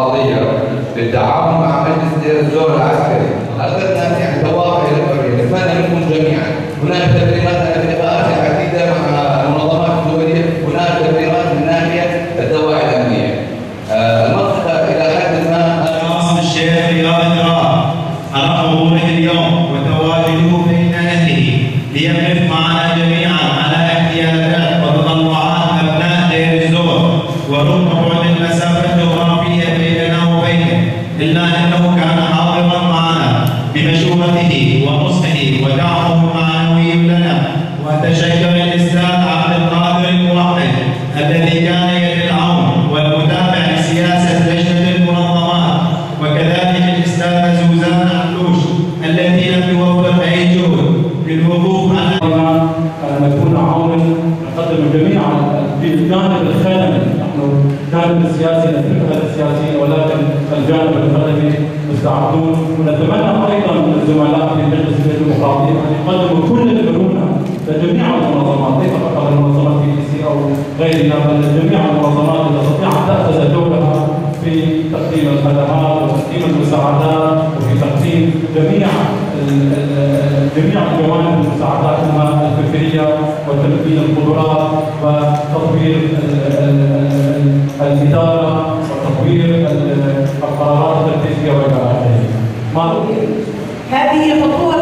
الماضيه بالتعاون مع مجلس دير الزور العسكري اخذنا يعني دواعي للحريه. نتمنى منكم جميعا. هناك تدريبات عديده مع المنظمات الدوليه، هناك تدريبات من ناحيه الدواعي الامنيه. المنطقه الى حد ما ناصر الشيخ رياض الدراب على حضوره اليوم وتواجده بين اهله ليقف معنا جميعا على احتياجات وتطلعات ابناء دير الزور، ورغم بعد المسافه الجغرافيه بيننا وبينه الا انه كان حاضرا معنا بمشورته ونصحه ودعمه المعنوي لنا. واتشكر الاستاذ عبد القادر الموحد الذي كان يد العون والمتابع لسياسه لجنه المنظمات، وكذلك الاستاذه سوزان علوش التي لم توفر اي جهد للوقوف على ان نكون عونا نقدم جميعا في الجانب الخدمي. نحن الجانب السياسي نترك هذا السياسي، ولكن الجانب الخدمي مستعدون. ونتمنى ايضا من الزملاء في مجلس الديمقراطيه ان يقدموا كل المرونه لجميع المنظمات، ليس فقط المنظمات PDC او غيرها، بل جميع المنظمات التي تستطيع ان تاخذ دورها في تقديم الخدمات وتقديم المساعدات وفي تقديم جميع جوانب المساعدات الفكريه وتمكين القدرات وتطوير الاداره وتطوير القرارات التنفيذيه والى اخره. هذه خطوه